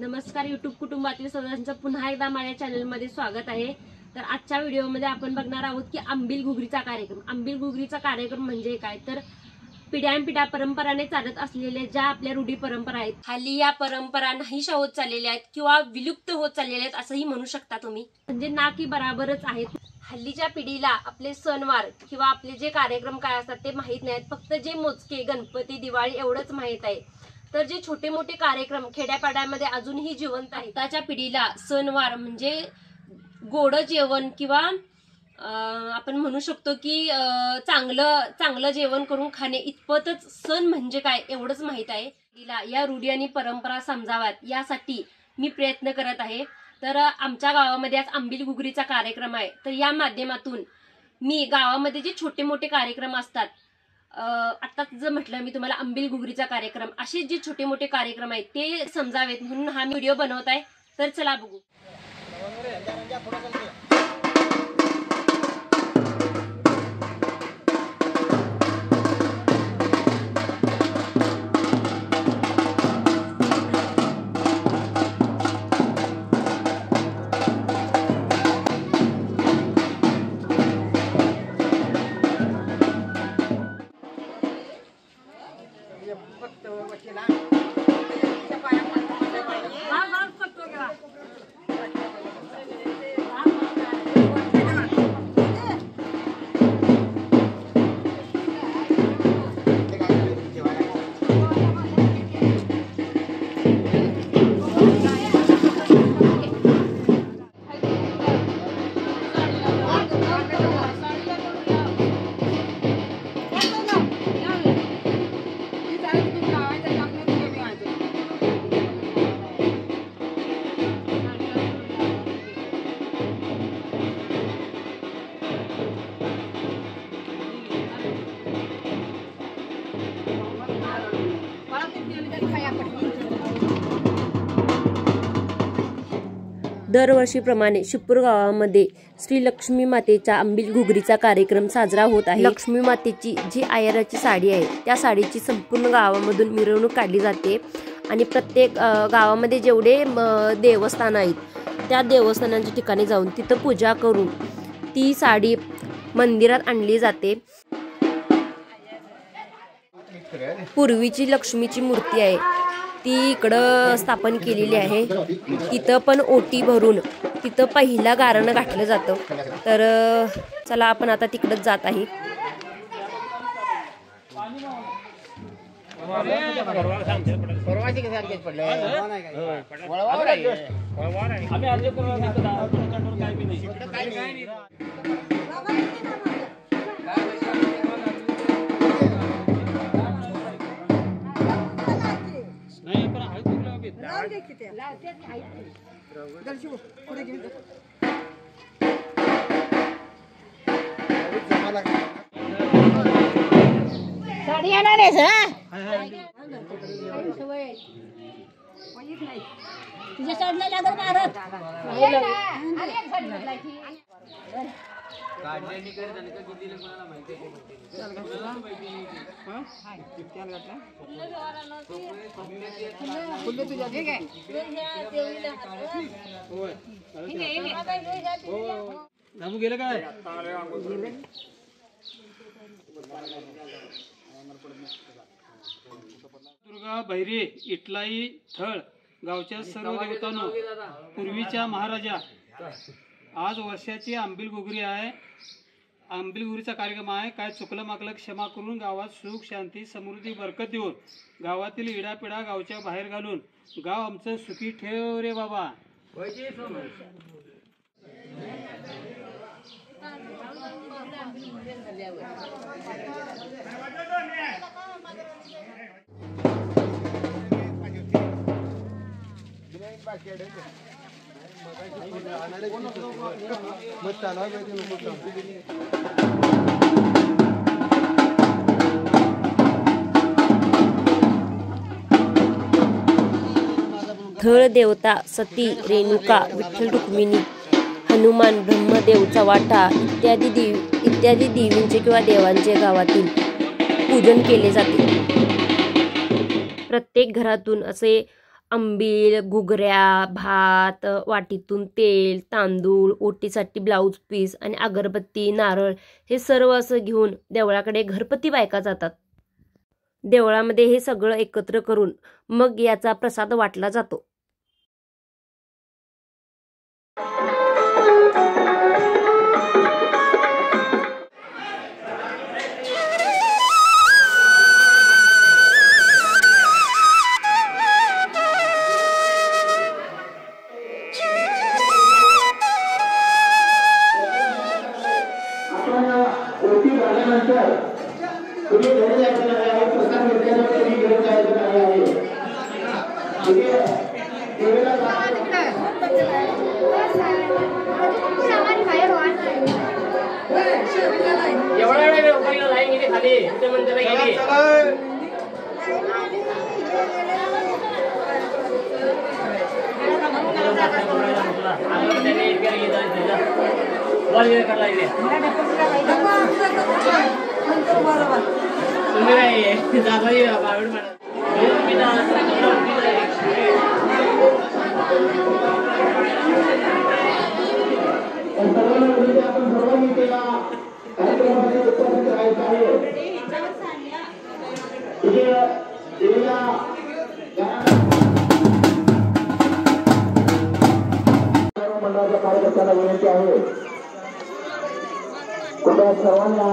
नमस्कार YouTube कुटुंबातील सदस्यांचं पुन्हा एकदा माझ्या चॅनलमध्ये स्वागत आहे। तर आजच्या व्हिडिओमध्ये आपण बघणार आहोत की आंबील घुगरीचा कार्यक्रम। आंबील घुगरीचा कार्यक्रम म्हणजे काय, तर पिढ्यानपिढ्या परंपराने चालत असलेल्या ज्या आपल्या रूढी परंपरा आहेत, हल्ली या परंपरा नाहीशा होत चाललेल्या आहेत किंवा विलुप्त होत चाललेल्या आहेत असंही म्हणू शकता तुम्ही। म्हणजे ना की बराबरच आहेत। हल्लीच्या पिढीला आपले सणवार किंवा आपले जे कार्यक्रम काय असतात ते माहित नाहीत, फक्त जे मोजके गणपती दिवाळी एवढंच माहित आहे। तर जे छोटे मोठे कार्यक्रम खेड्यापाड्यामध्ये अजूनही जिवंत आहेत। आताच्या पिढीला सणवार म्हणजे गोड जेवण किंवा आपण म्हणू शकतो की चांगलं जेवण करून खाणे इतपतच सण म्हणजे काय एवढंच माहित आहे। या रूढी आणि परंपरा समजाव्यात यासाठी मी प्रयत्न करत आहे। तर आमच्या गावामध्ये आज आंबील घुगरीचा कार्यक्रम आहे। तर या माध्यमातून मी गावामध्ये जे छोटे मोठे कार्यक्रम असतात, आता जर म्हटलं मी तुम्हाला आंबील घुगरीचा कार्यक्रम, असे जे छोटे मोठे कार्यक्रम आहेत ते समजावेत म्हणून हा व्हिडिओ बनवत आहे। तर चला बघू। दरवर्षीप्रमाणे शिपूर गावामध्ये श्री लक्ष्मी मातेच्या आंबील घुगरीचा कार्यक्रम साजरा होत आहे। लक्ष्मी मातेची जी आयराची साडी आहे त्या साडीची संपूर्ण गावामधून मिरवणूक काढली जाते आणि प्रत्येक गावामध्ये जेवढे देवस्थान आहेत त्या देवस्थानांच्या ठिकाणी जाऊन तिथं पूजा करून ती साडी मंदिरात आणली जाते। पूर्वीची लक्ष्मीची मूर्ती आहे ती इकडं स्थापन केलेली आहे। तिथं पण ओटी भरून तिथं पहिला गारणं गाठलं जातं। तर चला आपण आता तिकडंच जात आहे। साडी येणार आहेस तुझ्या साडीला लागत मारत गेलं काय दुर्गा भैरी इटलाई थळ गावच्या सर्व देवतांनो, पूर्वीच्या महाराजा, आज वर्षाची आंबील घुगरी आहे। आंबील घुगरीचा कार्यक्रम आहे। काय चुकलं माकलं क्षमा करून गावात सुख शांती समृद्धी बरकत देऊन गावातील इडापिडा गावच्या बाहेर घालून गाव आमचं सुखी ठेव रे बाबा। थळ देवता सती, रेणुका, विठ्ठल रुक्मिणी, हनुमान, ब्रह्मदेव, चवाटा इत्यादी देवींचे किंवा देवांचे गावातील पूजन केले जाते। प्रत्येक घरातून असे आंबील, घुगऱ्या, भात, वाटीतून तेल, तांदूळ, ओटीसाठी ब्लाऊज पीस आणि अगरबत्ती, नारळ हे सर्व असं घेऊन देवळाकडे घरपती बायका जातात. देवळामध्ये हे सगळं एकत्र करून मग याचा प्रसाद वाटला जातो. कार्यकर्त्यांना विनंती आहे कृपया सर्वांना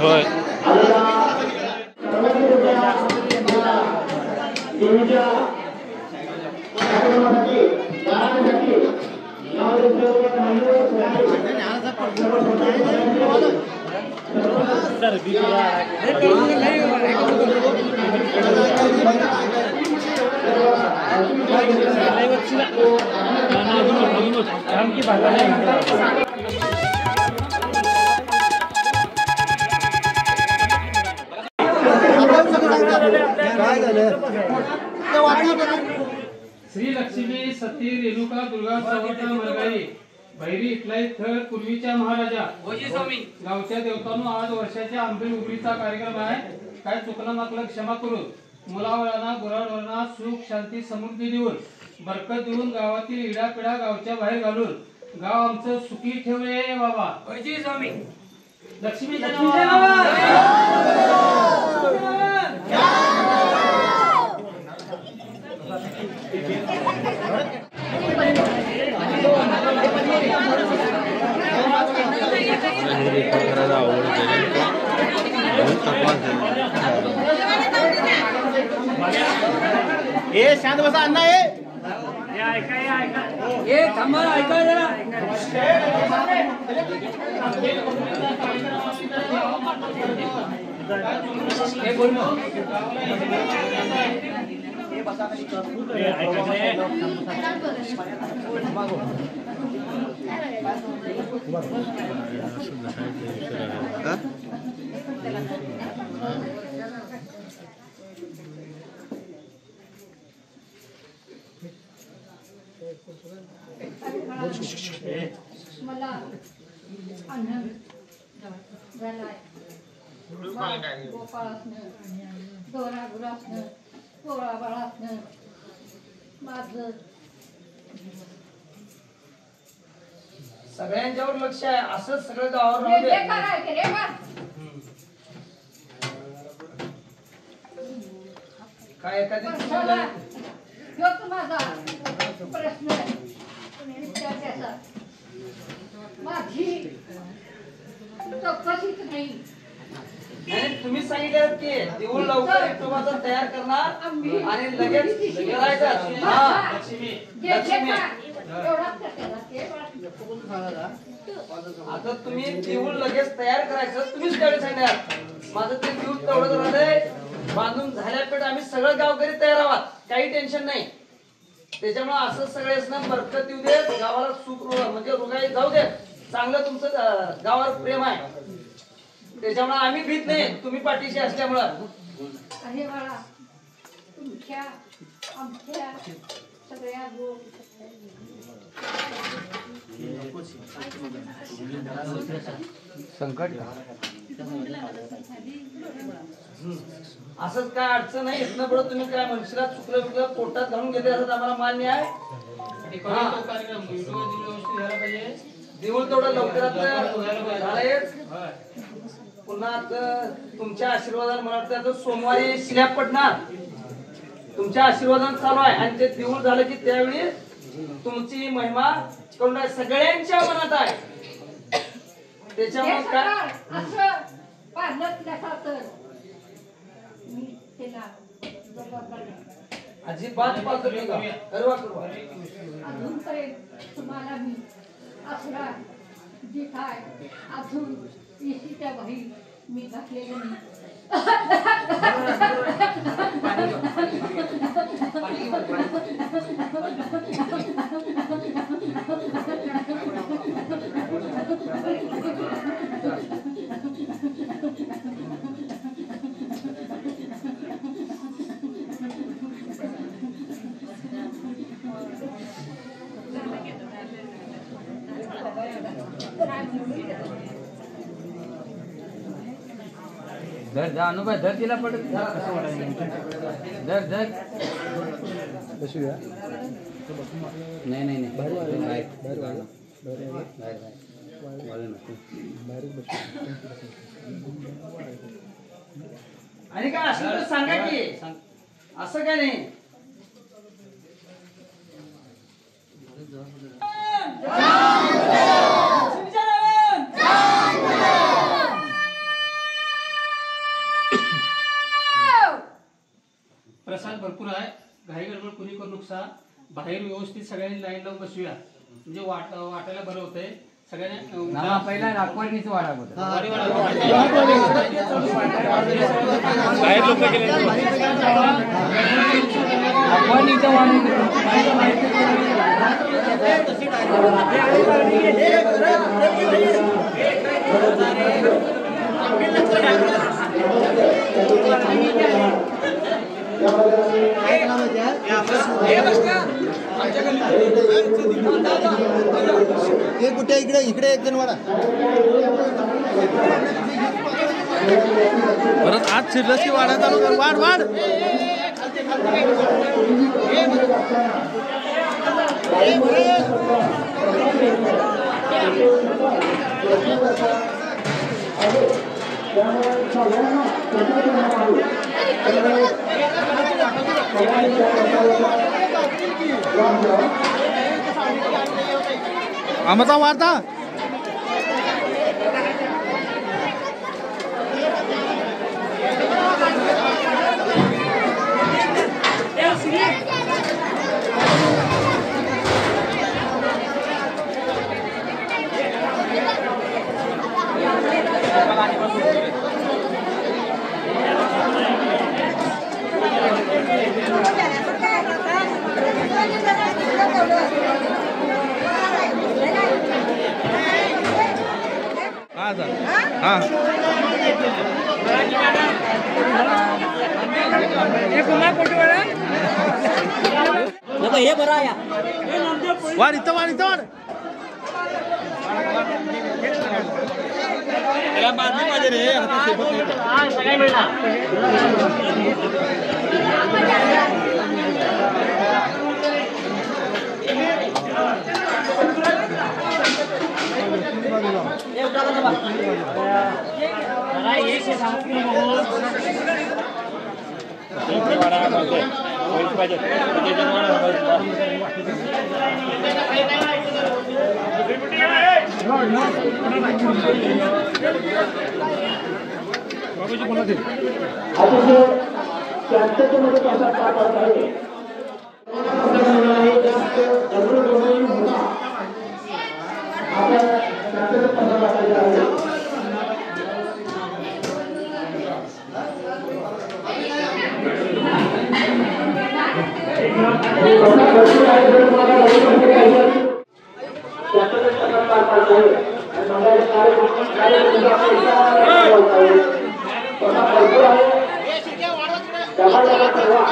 होय श्री लक्ष्मी सती रेणुका दुर्गा सावता मरगाई भैरी इथलाई थळ पूर्वीच्या महाराजा गावच्या देवतांनो आज वर्षाच्या आंबील उघडीचा कार्यक्रम आहे. काय चुकलं मागलं क्षमा करून मुलावळांना गुराढोरांना सुख शांती समृद्धी देऊन बरकत देऊन गावातील इडापिडा गावच्या बाहेर घालून गाव आमचं सुखी ठेवले बाबा. स्वामी लक्ष्मी ए शांत बसा अण्णा ए थांबा ऐका जरा मला आनंद झालाय. गोपाळ असणं, दोरा गुरु असणं, पोळा बाळा असणं माझं सगळ्यांच्यावर लक्ष आहे. असंच सगळं गावावर राहू दे. करायचे रे बा. काय एखादी ह्योच माझा प्रश्न विचारायचा. माझी चौकशीच नाही. आणि तुम्ही सांगितलं की देऊळ लवकर विठोबाचा तयार करणार आणि लगेच करायचं. हा लक्ष्मी आता तुम्ही देऊळ लगेच तयार करायचं तुम्हीच त्यावेळी सांगणार. माझं ते देऊळ तेवढं झालंय बांधून झाल्यापेठ आम्ही सगळं गावकरी तयार आहोत. काही टेन्शन नाही. त्याच्यामुळे असं सगळेच ना बरकत येऊ दे, गावाला सुख म्हणजे रुगाई जाऊ दे, चांगलं तुमचं गावावर प्रेम आहे. त्याच्यामुळे आम्ही भीत नाही, तुम्ही पाठीशी असल्यामुळं. अरे बाळा, तुमच्या आमच्या सगळ्या संकट असंच काय अडचण नाही. इथनं पुढे तुम्ही काय मनुष्याला चुकलं बिकलं पोटात घालून घेतले असं आम्हाला मान्य आहे. देऊळ तेवढं लवकरात झालंयच. पुन्हा तुमच्या आशीर्वादाने मला वाटतं सोमवारी स्लॅब पडणार. तुमच्या आशीर्वादाने चालू आहे आणि ते देऊळ झालं की त्यावेळी तुमची महिमा सगळ्यांच्या मनात आहे. त्याच्यामुळे काय असं पाहिलं तर मी त्याला अजिबात पाहतो नाही का? करवा करवा. अजूनपर्यंत तुम्हाला मी असला जे काय अजून इशीच्या बाई मी घातलेलं नाही. धर जा अनुभव धर तिला पडत धर धर नाही नाही नाही आणि काय असं तर सांगा की असं काय नाही. प्रसाद भरपूर आहे. घाई गडबड कुणी करू नुकसा. बाहेर व्यवस्थित सगळ्यांनी लाईन लावून बसूया म्हणजे वाटायला बरं होतंय. सगळ्यांना पहिला राखवाडीचं वाडा बाहेर लोक गेले कुठे इकडे इकडे एक जण वाडा परत आज शिरलंच की वाडा चालू कर. वाढ वाढ आमचा वार्ता हे बरं आहे. वाढ इथं वाढ इथं वाढ त्याला बातमी पाहिजे रे. सगळे मिळणार अतिशय शांततेमध्ये प्रसाद पार पडत आहे. आपण पार पाडत आहे आणि मंडळाचे कार्यक्रम भरपूर आहे डबा ठरवा